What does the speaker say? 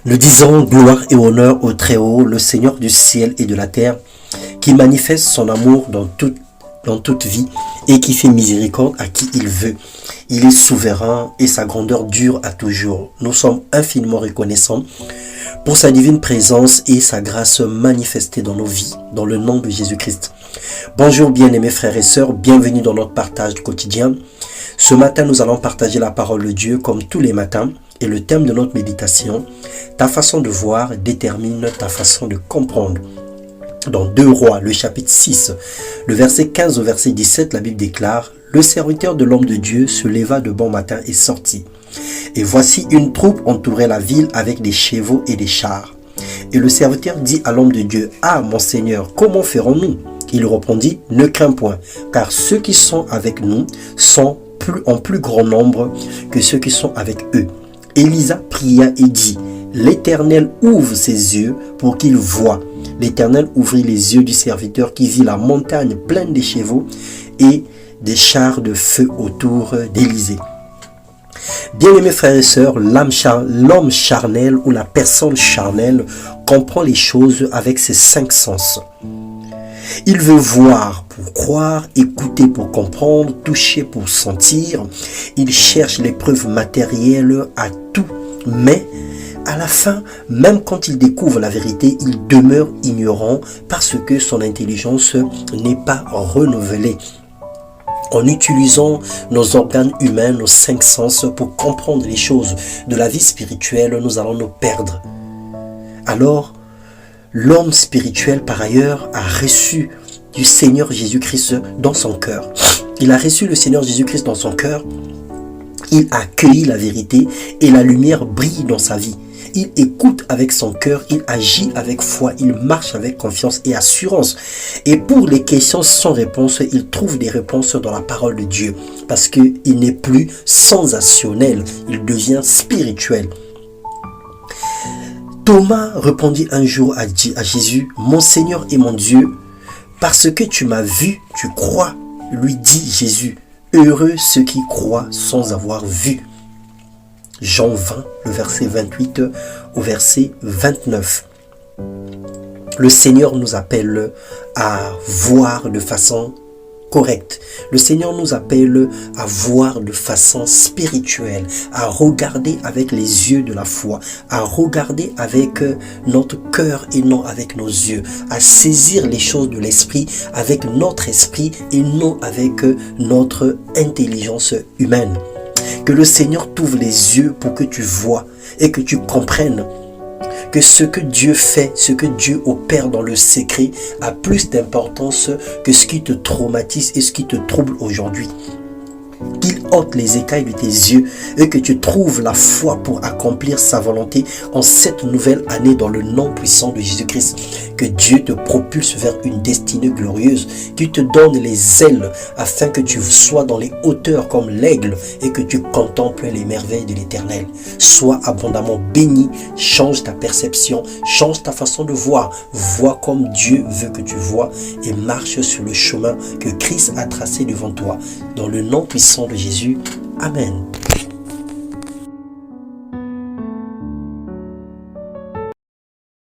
Nous disons gloire et honneur au Très-Haut, le Seigneur du ciel et de la terre, qui manifeste son amour dans toute vie et qui fait miséricorde à qui il veut. Il est souverain et sa grandeur dure à toujours. Nous sommes infiniment reconnaissants pour sa divine présence et sa grâce manifestée dans nos vies, dans le nom de Jésus-Christ. Bonjour bien-aimés frères et sœurs, bienvenue dans notre partage quotidien. Ce matin, nous allons partager la parole de Dieu comme tous les matins et le thème de notre méditation, ta façon de voir détermine ta façon de comprendre. Dans 2 Rois, le chapitre 6, le verset 15 au verset 17, la Bible déclare « Le serviteur de l'homme de Dieu se leva de bon matin et sortit. Et voici une troupe entourait la ville avec des chevaux et des chars. Et le serviteur dit à l'homme de Dieu « Ah, mon Seigneur, comment ferons-nous » Il répondit « Ne crains point, car ceux qui sont avec nous sont en plus grand nombre que ceux qui sont avec eux. » Élisa pria et dit « L'Éternel ouvre ses yeux pour qu'il voie. » L'Éternel ouvrit les yeux du serviteur qui vit la montagne pleine de chevaux et des chars de feu autour d'Élysée. Bien-aimés frères et sœurs, l'homme charnel ou la personne charnelle comprend les choses avec ses 5 sens. Il veut voir pour croire, écouter pour comprendre, toucher pour sentir. Il cherche les preuves matérielles à tout, mais à la fin, même quand il découvre la vérité, il demeure ignorant parce que son intelligence n'est pas renouvelée. En utilisant nos organes humains, nos 5 sens pour comprendre les choses de la vie spirituelle, nous allons nous perdre. Alors, l'homme spirituel, par ailleurs, a reçu du Seigneur Jésus-Christ dans son cœur. Il a reçu le Seigneur Jésus-Christ dans son cœur. Il a accueilli la vérité et la lumière brille dans sa vie. Il écoute avec son cœur, il agit avec foi, il marche avec confiance et assurance. Et pour les questions sans réponse, il trouve des réponses dans la parole de Dieu. Parce qu'il n'est plus sensationnel, il devient spirituel. Thomas répondit un jour à Jésus, « Mon Seigneur et mon Dieu, parce que tu m'as vu, tu crois. » Lui dit Jésus, « Heureux ceux qui croient sans avoir vu. » Jean 20, le verset 28 au verset 29. Le Seigneur nous appelle à voir de façon correcte. Le Seigneur nous appelle à voir de façon spirituelle, à regarder avec les yeux de la foi, à regarder avec notre cœur et non avec nos yeux, à saisir les choses de l'esprit avec notre esprit et non avec notre intelligence humaine. Que le Seigneur t'ouvre les yeux pour que tu vois et que tu comprennes que ce que Dieu fait, ce que Dieu opère dans le secret a plus d'importance que ce qui te traumatise et ce qui te trouble aujourd'hui. Qu'il ôte les écailles de tes yeux et que tu trouves la foi pour accomplir sa volonté en cette nouvelle année dans le nom puissant de Jésus-Christ. Que Dieu te propulse vers une destinée glorieuse, qu'il te donne les ailes afin que tu sois dans les hauteurs comme l'aigle et que tu contemples les merveilles de l'Éternel. Sois abondamment béni, change ta perception, change ta façon de voir, vois comme Dieu veut que tu vois et marche sur le chemin que Christ a tracé devant toi. Dans le nom puissant de Jésus, Amen.